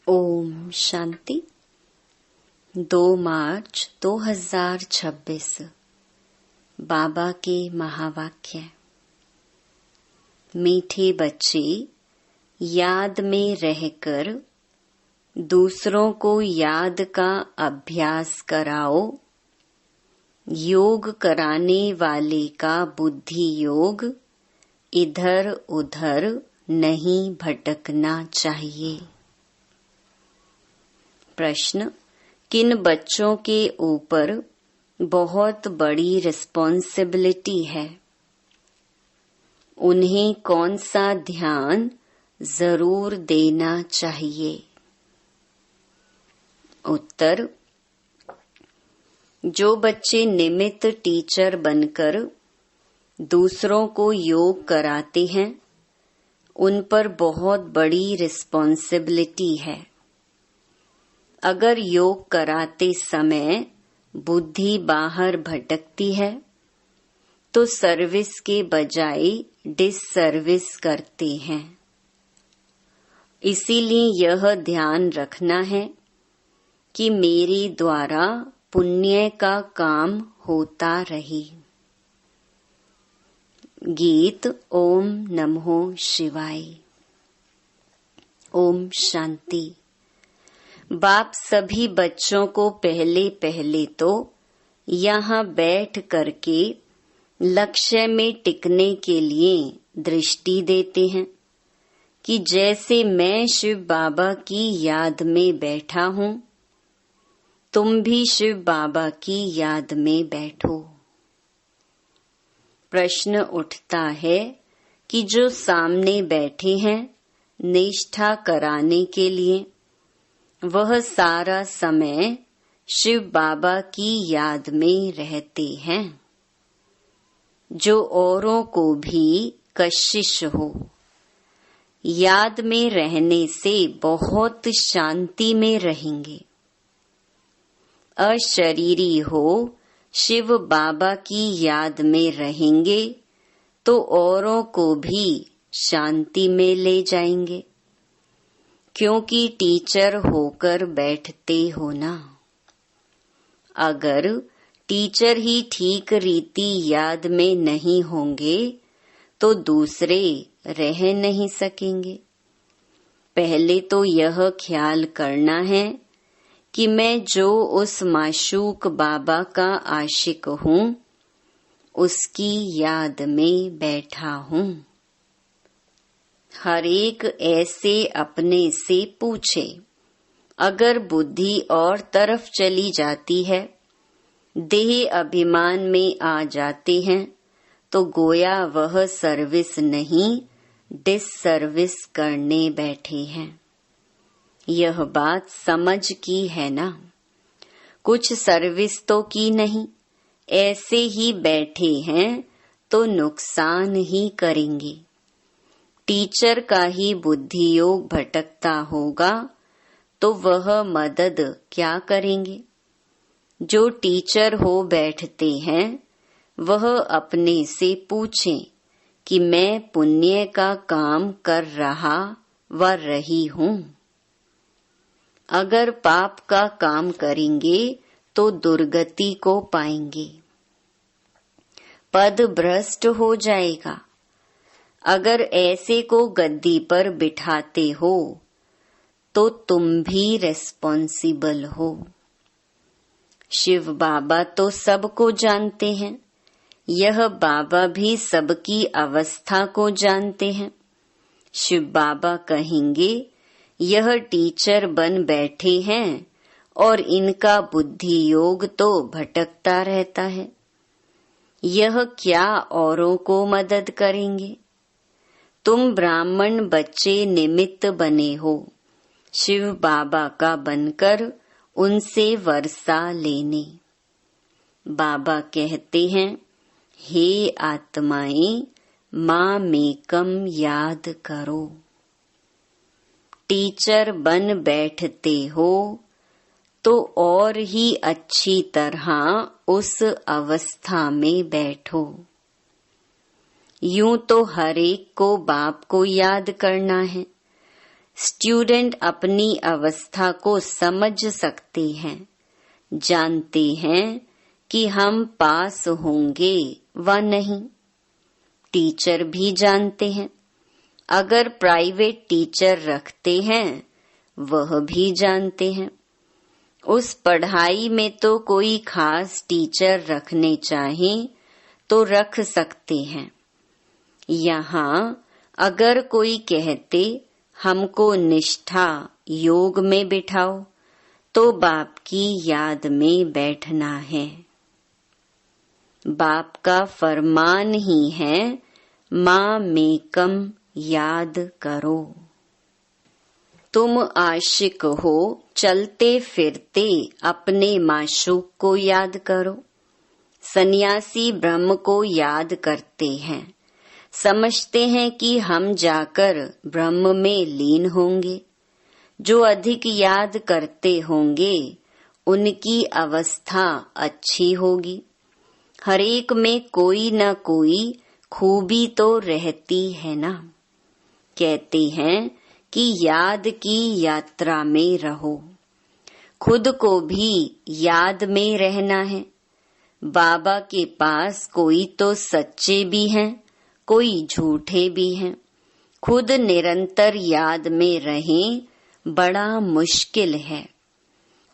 ओम शांति। 2 मार्च 2026 बाबा के महावाक्य। मीठे बच्चे, याद में रहकर दूसरों को याद का अभ्यास कराओ। योग कराने वाले का बुद्धि योग इधर उधर नहीं भटकना चाहिए। प्रश्न: किन बच्चों के ऊपर बहुत बड़ी रिस्पॉन्सिबिलिटी है? उन्हें कौन सा ध्यान जरूर देना चाहिए? उत्तर: जो बच्चे निमित्त टीचर बनकर दूसरों को योग कराते हैं, उन पर बहुत बड़ी रिस्पॉन्सिबिलिटी है। अगर योग कराते समय बुद्धि बाहर भटकती है तो सर्विस के बजाय डिससर्विस करते हैं। इसीलिए यह ध्यान रखना है कि मेरे द्वारा पुण्य का काम होता रहे। गीत ओम नमो शिवाय। ओम शांति। बाप सभी बच्चों को पहले तो यहाँ बैठ करके लक्ष्य में टिकने के लिए दृष्टि देते हैं कि जैसे मैं शिव बाबा की याद में बैठा हूँ, तुम भी शिव बाबा की याद में बैठो। प्रश्न उठता है कि जो सामने बैठे हैं निष्ठा कराने के लिए, वह सारा समय शिव बाबा की याद में रहते हैं। जो औरों को भी कशिश हो, याद में रहने से बहुत शांति में रहेंगे। अशरीरी हो, शिव बाबा की याद में रहेंगे तो औरों को भी शांति में ले जाएंगे, क्योंकि टीचर होकर बैठते हो ना। अगर टीचर ही ठीक रीति याद में नहीं होंगे तो दूसरे रह नहीं सकेंगे। पहले तो यह ख्याल करना है कि मैं जो उस माशूक बाबा का आशिक हूँ, उसकी याद में बैठा हूँ। हर एक ऐसे अपने से पूछे। अगर बुद्धि और तरफ चली जाती है, देह अभिमान में आ जाते हैं, तो गोया वह सर्विस नहीं डिससर्विस करने बैठे हैं। यह बात समझ की है ना? कुछ सर्विस तो की नहीं, ऐसे ही बैठे हैं तो नुकसान ही करेंगे। टीचर का ही बुद्धि योग भटकता होगा तो वह मदद क्या करेंगे? जो टीचर हो बैठते हैं, वह अपने से पूछें कि मैं पुण्य का काम कर रहा व रही हूँ। अगर पाप का काम करेंगे तो दुर्गति को पाएंगे, पद भ्रष्ट हो जाएगा। अगर ऐसे को गद्दी पर बिठाते हो तो तुम भी रिस्पॉन्सिबल हो। शिव बाबा तो सबको जानते हैं, यह बाबा भी सबकी अवस्था को जानते हैं। शिव बाबा कहेंगे, यह टीचर बन बैठे हैं और इनका बुद्धि योग तो भटकता रहता है। यह क्या औरों को मदद करेंगे? तुम ब्राह्मण बच्चे निमित्त बने हो, शिव बाबा का बनकर उनसे वर्षा लेने। बाबा कहते हैं, हे आत्माएं, माँ मेकम याद करो। टीचर बन बैठते हो तो और ही अच्छी तरह उस अवस्था में बैठो। यूं तो हर एक को बाप को याद करना है, स्टूडेंट अपनी अवस्था को समझ सकते हैं, जानते हैं कि हम पास होंगे व नहीं। टीचर भी जानते हैं, अगर प्राइवेट टीचर रखते हैं वह भी जानते हैं। उस पढ़ाई में तो कोई खास टीचर रखने चाहें तो रख सकते हैं। यहाँ अगर कोई कहते हमको निष्ठा योग में बिठाओ तो बाप की याद में बैठना है। बाप का फरमान ही है, माँ मेकम याद करो। तुम आशिक हो, चलते फिरते अपने माशूक को याद करो। सन्यासी ब्रह्म को याद करते हैं, समझते हैं कि हम जाकर ब्रह्म में लीन होंगे। जो अधिक याद करते होंगे उनकी अवस्था अच्छी होगी। हरेक में कोई न कोई खूबी तो रहती है ना। कहते हैं कि याद की यात्रा में रहो। खुद को भी याद में रहना है। बाबा के पास कोई तो सच्चे भी हैं, कोई झूठे भी हैं। खुद निरंतर याद में रहें बड़ा मुश्किल है।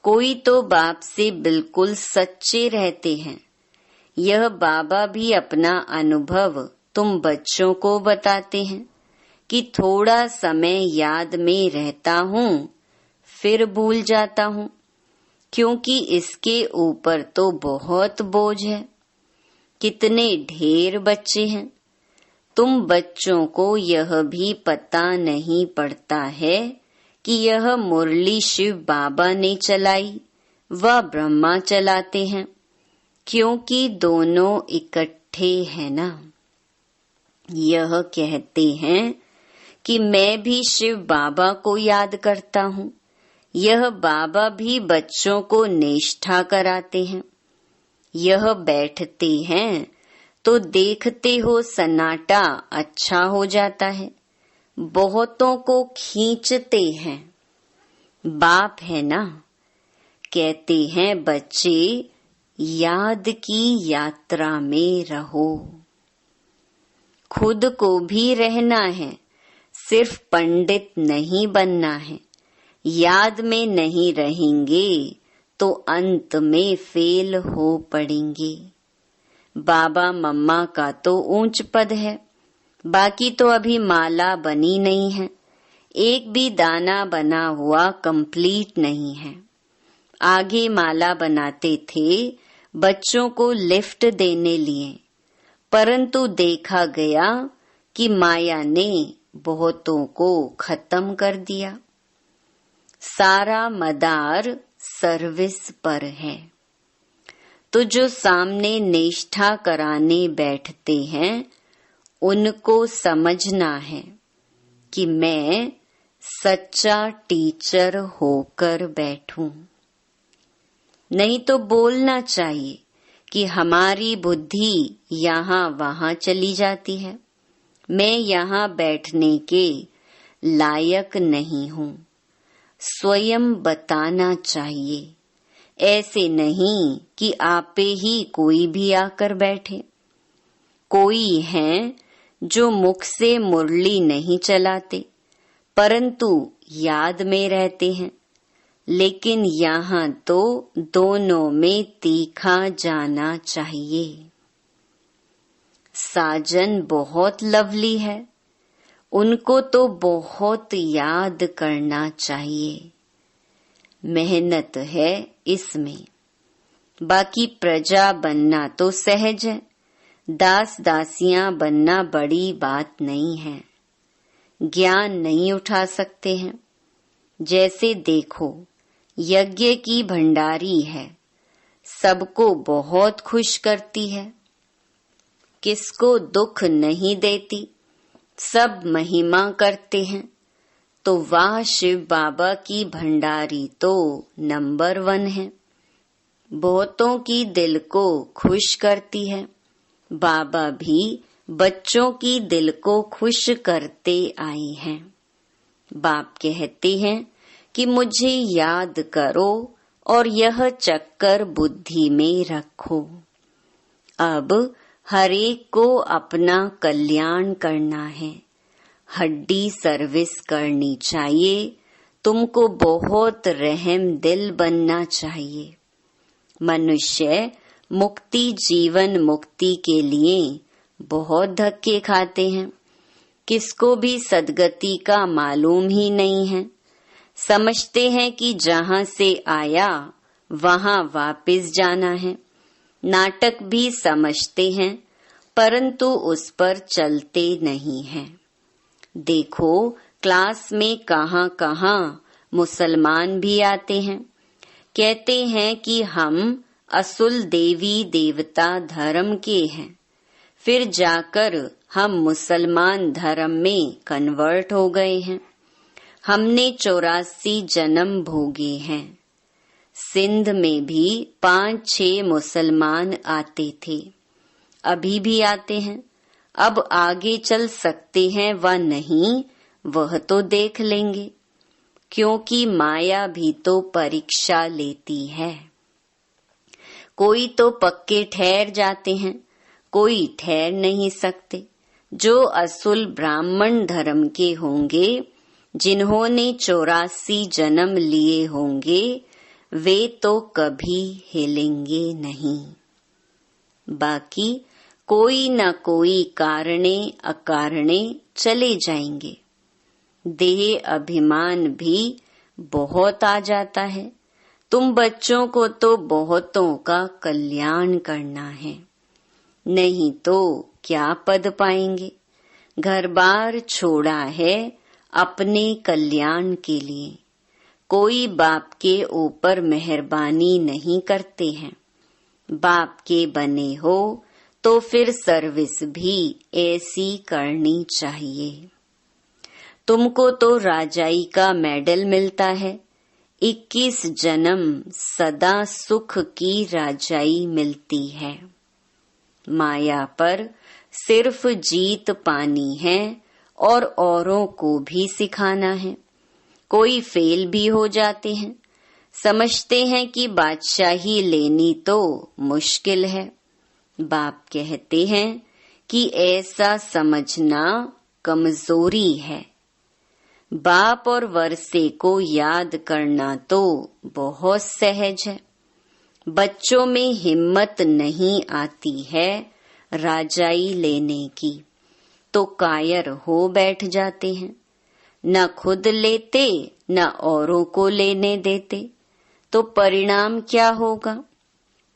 कोई तो बाप से बिल्कुल सच्चे रहते हैं। यह बाबा भी अपना अनुभव तुम बच्चों को बताते हैं कि थोड़ा समय याद में रहता हूँ, फिर भूल जाता हूँ, क्योंकि इसके ऊपर तो बहुत बोझ है। कितने ढेर बच्चे हैं। तुम बच्चों को यह भी पता नहीं पड़ता है कि यह मुरली शिव बाबा ने चलाई व ब्रह्मा चलाते हैं, क्योंकि दोनों इकट्ठे हैं ना। यह कहते हैं कि मैं भी शिव बाबा को याद करता हूँ। यह बाबा भी बच्चों को निष्ठा कराते हैं। यह बैठते हैं तो देखते हो सन्नाटा अच्छा हो जाता है। बहुतों को खींचते हैं। बाप है ना। कहते हैं बच्चे याद की यात्रा में रहो। खुद को भी रहना है, सिर्फ पंडित नहीं बनना है। याद में नहीं रहेंगे तो अंत में फेल हो पड़ेंगे। बाबा मम्मा का तो ऊंच पद है, बाकी तो अभी माला बनी नहीं है। एक भी दाना बना हुआ कंप्लीट नहीं है। आगे माला बनाते थे बच्चों को लिफ्ट देने लिए, परंतु देखा गया कि माया ने बहुतों को खत्म कर दिया। सारा मदार सर्विस पर है। तो जो सामने निष्ठा कराने बैठते हैं उनको समझना है कि मैं सच्चा टीचर होकर बैठूं। नहीं तो बोलना चाहिए कि हमारी बुद्धि यहाँ वहाँ चली जाती है, मैं यहाँ बैठने के लायक नहीं हूँ। स्वयं बताना चाहिए, ऐसे नहीं कि आपे ही कोई भी आकर बैठे। कोई हैं जो मुख से मुरली नहीं चलाते परंतु याद में रहते हैं, लेकिन यहाँ तो दोनों में तीखा जाना चाहिए। साजन बहुत लवली है, उनको तो बहुत याद करना चाहिए। मेहनत है इसमें। बाकी प्रजा बनना तो सहज है, दास दासियां बनना बड़ी बात नहीं है। ज्ञान नहीं उठा सकते हैं। जैसे देखो, यज्ञ की भंडारी है, सबको बहुत खुश करती है, किसको दुख नहीं देती, सब महिमा करते हैं। तो वाह, शिव बाबा की भंडारी तो नंबर 1 है। बहुतों की दिल को खुश करती है। बाबा भी बच्चों की दिल को खुश करते आए हैं। बाप कहते हैं कि मुझे याद करो और यह चक्कर बुद्धि में रखो। अब हरेक को अपना कल्याण करना है। हड्डी सर्विस करनी चाहिए। तुमको बहुत रहम दिल बनना चाहिए। मनुष्य मुक्ति जीवन मुक्ति के लिए बहुत धक्के खाते हैं। किसको भी सद्गति का मालूम ही नहीं है। समझते हैं कि जहाँ से आया वहाँ वापस जाना है। नाटक भी समझते हैं परंतु उस पर चलते नहीं हैं। देखो क्लास में कहाँ कहाँ मुसलमान भी आते हैं। कहते हैं कि हम असुल देवी देवता धर्म के हैं। फिर जाकर हम मुसलमान धर्म में कन्वर्ट हो गए हैं। हमने 84 जन्म भोगे हैं। सिंध में भी 5-6 मुसलमान आते थे, अभी भी आते हैं। अब आगे चल सकते हैं व नहीं वह तो देख लेंगे, क्योंकि माया भी तो परीक्षा लेती है। कोई तो पक्के ठहर जाते हैं, कोई ठहर नहीं सकते। जो असुल ब्राह्मण धर्म के होंगे, जिन्होंने 84 जन्म लिए होंगे, वे तो कभी हिलेंगे नहीं। बाकी कोई न कोई कारणे अकारणे चले जाएंगे। देह अभिमान भी बहुत आ जाता है। तुम बच्चों को तो बहुतों का कल्याण करना है, नहीं तो क्या पद पाएंगे। घर बार छोड़ा है अपने कल्याण के लिए। कोई बाप के ऊपर मेहरबानी नहीं करते हैं। बाप के बने हो तो फिर सर्विस भी ऐसी करनी चाहिए। तुमको तो राजाई का मेडल मिलता है। 21 जन्म सदा सुख की राजाई मिलती है। माया पर सिर्फ जीत पानी है और औरों को भी सिखाना है। कोई फेल भी हो जाते हैं। समझते हैं कि बादशाही लेनी तो मुश्किल है। बाप कहते हैं कि ऐसा समझना कमजोरी है। बाप और वर्षे को याद करना तो बहुत सहज है। बच्चों में हिम्मत नहीं आती है राजाई लेने की, तो कायर हो बैठ जाते हैं। न खुद लेते न औरों को लेने देते, तो परिणाम क्या होगा।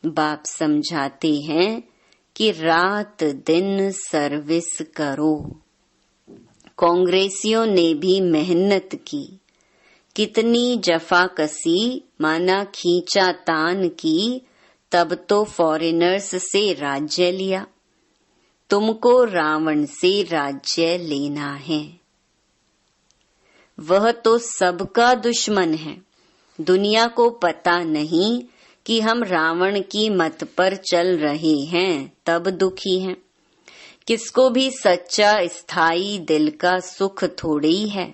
बाप समझाते हैं कि रात दिन सर्विस करो। कांग्रेसियों ने भी मेहनत की, कितनी जफाकसी माना खींचा तान की, तब तो फॉरेनर्स से राज्य लिया। तुमको रावण से राज्य लेना है। वह तो सबका दुश्मन है। दुनिया को पता नहीं कि हम रावण की मत पर चल रहे हैं, तब दुखी हैं। किसको भी सच्चा स्थायी दिल का सुख थोड़ी है।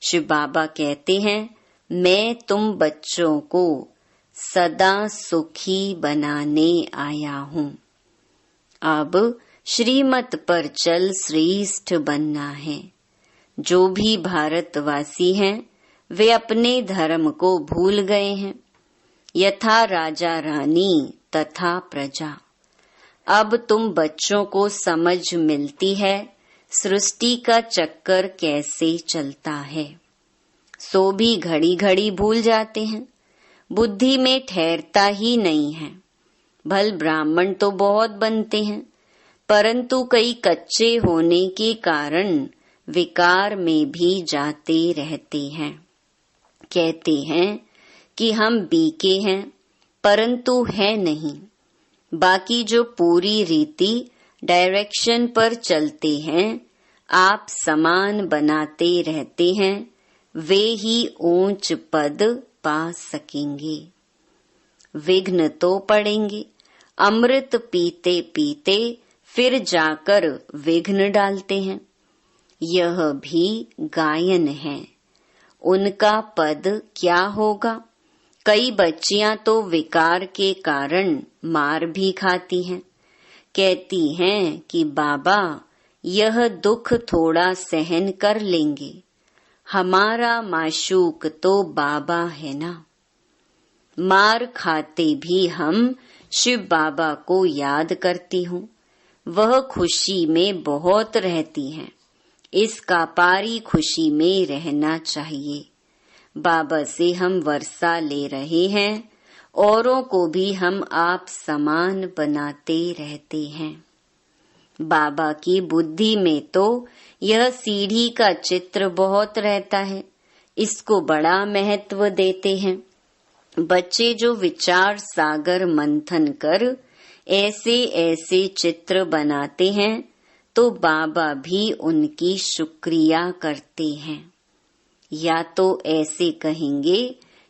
शिव बाबा कहते हैं, मैं तुम बच्चों को सदा सुखी बनाने आया हूँ। अब श्रीमत पर चल श्रेष्ठ बनना है। जो भी भारतवासी हैं, वे अपने धर्म को भूल गए हैं। यथा राजा रानी तथा प्रजा। अब तुम बच्चों को समझ मिलती है सृष्टि का चक्कर कैसे चलता है। सो भी घड़ी घड़ी भूल जाते हैं। बुद्धि में ठहरता ही नहीं है। भल ब्राह्मण तो बहुत बनते हैं, परंतु कई कच्चे होने के कारण विकार में भी जाते रहते हैं। कहते हैं कि हम बीके हैं, परंतु है नहीं। बाकी जो पूरी रीति डायरेक्शन पर चलते हैं, आप समान बनाते रहते हैं, वे ही ऊंच पद पा सकेंगे। विघ्न तो पड़ेंगे। अमृत पीते पीते फिर जाकर विघ्न डालते हैं। यह भी गायन है। उनका पद क्या होगा। कई बच्चियां तो विकार के कारण मार भी खाती हैं। कहती हैं कि बाबा यह दुख थोड़ा सहन कर लेंगे, हमारा माशूक तो बाबा है ना। मार खाते भी हम शिव बाबा को याद करती हूँ। वह खुशी में बहुत रहती हैं। इसका पारी खुशी में रहना चाहिए। बाबा से हम वर्षा ले रहे हैं, औरों को भी हम आप समान बनाते रहते हैं। बाबा की बुद्धि में तो यह सीढ़ी का चित्र बहुत रहता है, इसको बड़ा महत्व देते हैं। बच्चे जो विचार सागर मंथन कर ऐसे ऐसे चित्र बनाते हैं तो बाबा भी उनकी शुक्रिया करते हैं। या तो ऐसे कहेंगे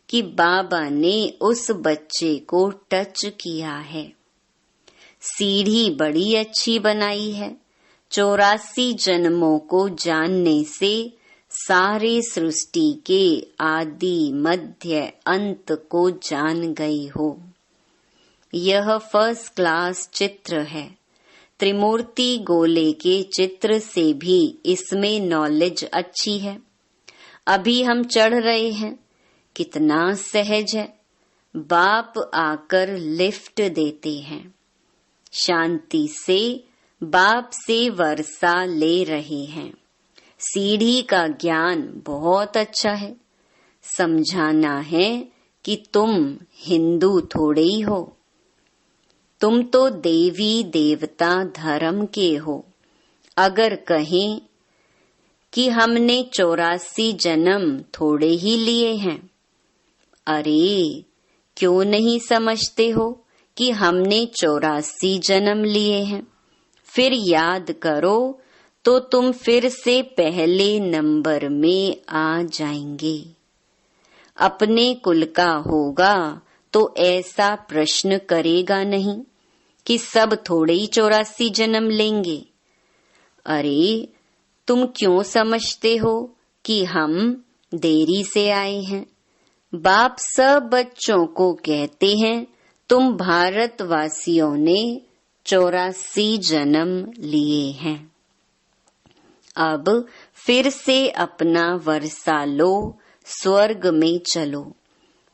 कि बाबा ने उस बच्चे को टच किया है। सीढ़ी बड़ी अच्छी बनाई है। 84 जन्मों को जानने से सारे सृष्टि के आदि मध्य अंत को जान गई हो। यह फर्स्ट क्लास चित्र है। त्रिमूर्ति गोले के चित्र से भी इसमें नॉलेज अच्छी है। अभी हम चढ़ रहे हैं, कितना सहज है। बाप आकर लिफ्ट देते हैं। शांति से बाप से वर्षा ले रहे हैं। सीढ़ी का ज्ञान बहुत अच्छा है। समझाना है कि तुम हिंदू थोड़े ही हो, तुम तो देवी देवता धर्म के हो। अगर कहें कि हमने 84 जन्म थोड़े ही लिए हैं, अरे क्यों नहीं समझते हो कि हमने 84 जन्म लिए हैं। फिर याद करो तो तुम फिर से पहले नंबर में आ जाएंगे। अपने कुल का होगा तो ऐसा प्रश्न करेगा नहीं कि सब थोड़े ही 84 जन्म लेंगे। अरे तुम क्यों समझते हो कि हम देरी से आए हैं। बाप सब बच्चों को कहते हैं तुम भारतवासियों ने 84 जन्म लिए हैं। अब फिर से अपना वर्षा लो, स्वर्ग में चलो।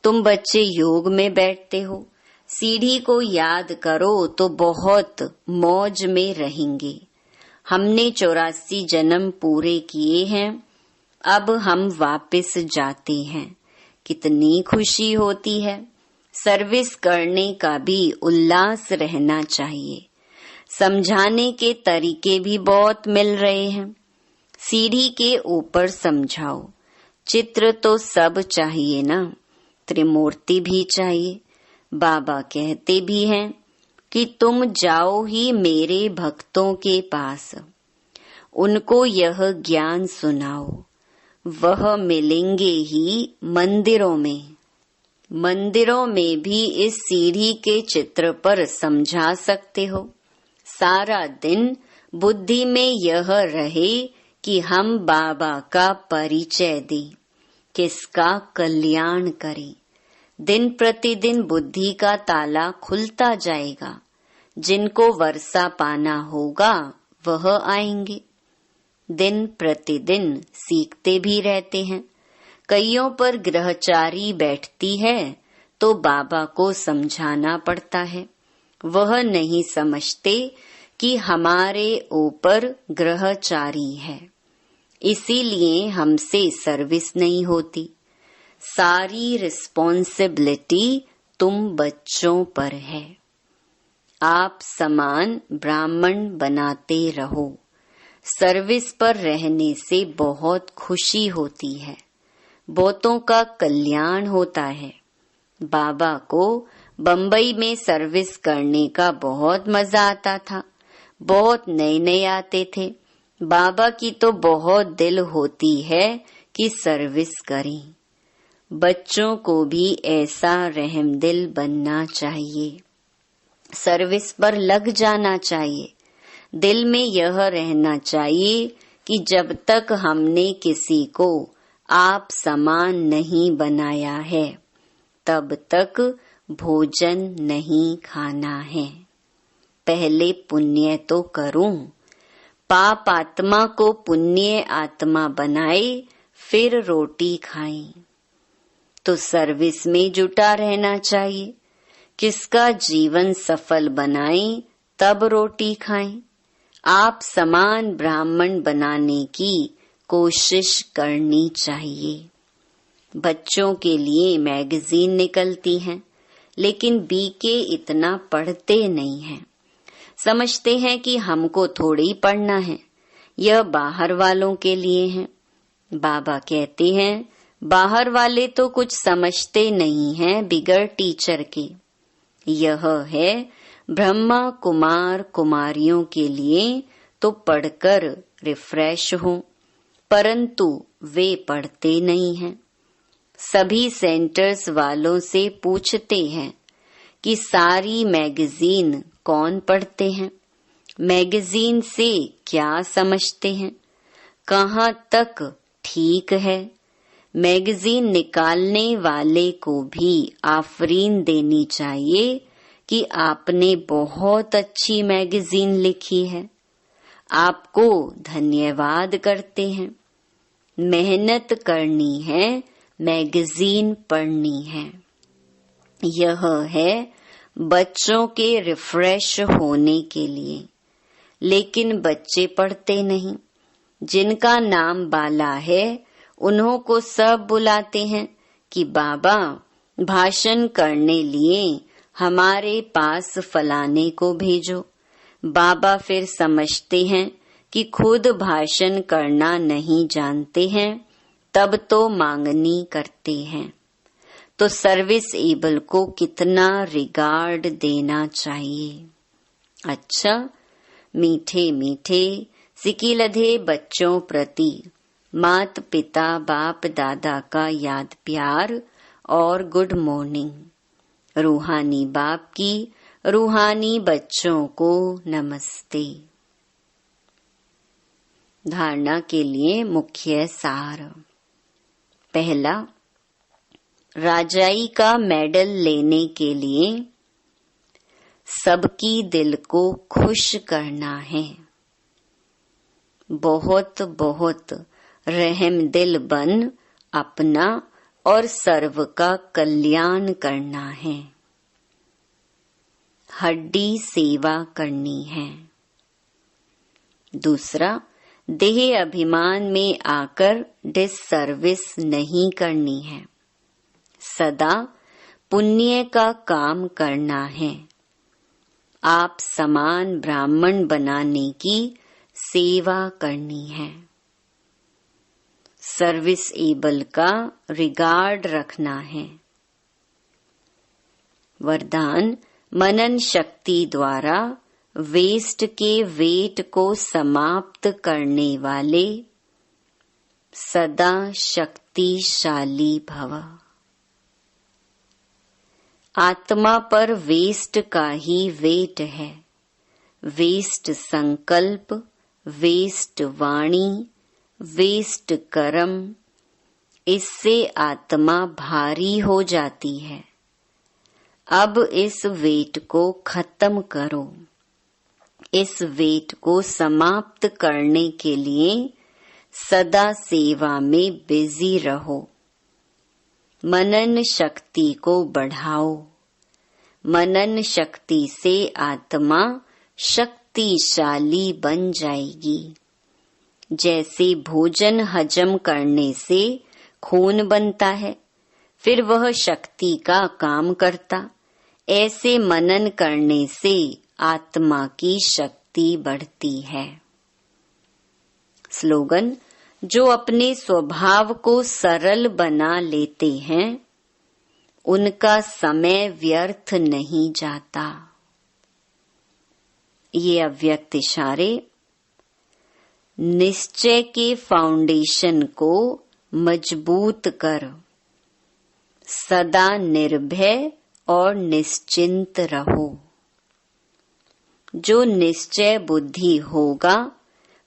तुम बच्चे योग में बैठते हो, सीढ़ी को याद करो तो बहुत मौज में रहेंगे। हमने 84 जन्म पूरे किए हैं, अब हम वापस जाते हैं। कितनी खुशी होती है। सर्विस करने का भी उल्लास रहना चाहिए। समझाने के तरीके भी बहुत मिल रहे हैं। सीढ़ी के ऊपर समझाओ। चित्र तो सब चाहिए ना, त्रिमूर्ति भी चाहिए। बाबा कहते भी हैं कि तुम जाओ ही मेरे भक्तों के पास, उनको यह ज्ञान सुनाओ। वह मिलेंगे ही मंदिरों में। मंदिरों में भी इस सीढ़ी के चित्र पर समझा सकते हो। सारा दिन बुद्धि में यह रहे कि हम बाबा का परिचय दें, किसका कल्याण करें। दिन प्रतिदिन बुद्धि का ताला खुलता जाएगा। जिनको वर्षा पाना होगा वह आएंगे। दिन प्रतिदिन सीखते भी रहते हैं। कईयों पर ग्रहचारी बैठती है तो बाबा को समझाना पड़ता है। वह नहीं समझते कि हमारे ऊपर ग्रहचारी है, इसीलिए हमसे सर्विस नहीं होती। सारी रिस्पॉन्सिबिलिटी तुम बच्चों पर है। आप समान ब्राह्मण बनाते रहो। सर्विस पर रहने से बहुत खुशी होती है। बहुतों का कल्याण होता है। बाबा को बम्बई में सर्विस करने का बहुत मजा आता था। बहुत नए नए आते थे। बाबा की तो बहुत दिल होती है कि सर्विस करें। बच्चों को भी ऐसा रहमदिल बनना चाहिए। सर्विस पर लग जाना चाहिए। दिल में यह रहना चाहिए कि जब तक हमने किसी को आप समान नहीं बनाया है, तब तक भोजन नहीं खाना है। पहले पुण्य तो करूं, पाप आत्मा को पुण्य आत्मा बनाए, फिर रोटी खाएं। तो सर्विस में जुटा रहना चाहिए। किसका जीवन सफल बनाएं, तब रोटी खाएं। आप समान ब्राह्मण बनाने की कोशिश करनी चाहिए। बच्चों के लिए मैगजीन निकलती हैं, लेकिन बीके इतना पढ़ते नहीं हैं। समझते हैं कि हमको थोड़ी पढ़ना है, यह बाहर वालों के लिए है। बाबा कहते हैं, बाहर वाले तो कुछ समझते नहीं हैं बिगर टीचर के। यह है ब्रह्मा कुमार कुमारियों के लिए तो पढ़कर रिफ्रेश हो, परंतु वे पढ़ते नहीं हैं। सभी सेंटर्स वालों से पूछते हैं कि सारी मैगजीन कौन पढ़ते हैं, मैगजीन से क्या समझते हैं, कहाँ तक ठीक है। मैगजीन निकालने वाले को भी आफरीन देनी चाहिए कि आपने बहुत अच्छी मैगजीन लिखी है, आपको धन्यवाद करते हैं। मेहनत करनी है, मैगजीन पढ़नी है। यह है बच्चों के रिफ्रेश होने के लिए, लेकिन बच्चे पढ़ते नहीं। जिनका नाम बाला है, उन्हों को सब बुलाते हैं कि बाबा भाषण करने लिए हमारे पास फलाने को भेजो। बाबा फिर समझते हैं कि खुद भाषण करना नहीं जानते हैं, तब तो मांगनी करते हैं। तो सर्विस एबल को कितना रिगार्ड देना चाहिए। अच्छा, मीठे मीठे सिकिलधे बच्चों प्रति मात पिता बाप दादा का याद प्यार और गुड मॉर्निंग। रूहानी बाप की रूहानी बच्चों को नमस्ते। धारणा के लिए मुख्य सार। पहला, राजाई का मेडल लेने के लिए सबकी दिल को खुश करना है। बहुत बहुत रहम दिल बन अपना और सर्व का कल्याण करना है। हड्डी सेवा करनी है। दूसरा, देह अभिमान में आकर डिससर्विस नहीं करनी है। सदा पुण्य का काम करना है। आप समान ब्राह्मण बनाने की सेवा करनी है। सर्विस एबल का रिगार्ड रखना है। वरदान, मनन शक्ति द्वारा वेस्ट के वेट को समाप्त करने वाले सदा शक्तिशाली भव। आत्मा पर वेस्ट का ही वेट है। वेस्ट संकल्प, वेस्ट वाणी, वेस्ट कर्म, इससे आत्मा भारी हो जाती है। अब इस वेट को खत्म करो। इस वेट को समाप्त करने के लिए सदा सेवा में बिजी रहो। मनन शक्ति को बढ़ाओ। मनन शक्ति से आत्मा शक्तिशाली बन जाएगी। जैसे भोजन हजम करने से खून बनता है, फिर वह शक्ति का काम करता, ऐसे मनन करने से आत्मा की शक्ति बढ़ती है। स्लोगन, जो अपने स्वभाव को सरल बना लेते हैं, उनका समय व्यर्थ नहीं जाता। ये अव्यक्त इशारे निश्चय के फाउंडेशन को मजबूत कर सदा निर्भय और निश्चिंत रहो। जो निश्चय बुद्धि होगा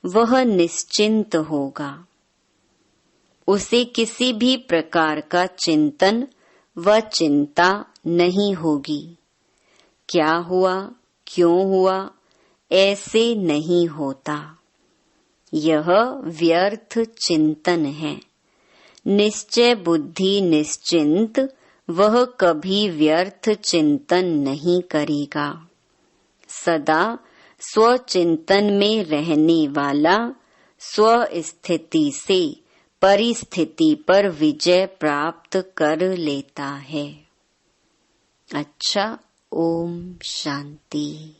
वह निश्चिंत होगा। उसे किसी भी प्रकार का चिंतन व चिंता नहीं होगी। क्या हुआ, क्यों हुआ, ऐसे नहीं होता। यह व्यर्थ चिंतन है। निश्चय बुद्धि निश्चिंत वह कभी व्यर्थ चिंतन नहीं करेगा। सदा स्वचिंतन में रहने वाला स्व स्थिति से परिस्थिति पर विजय प्राप्त कर लेता है। अच्छा, ओम शांति।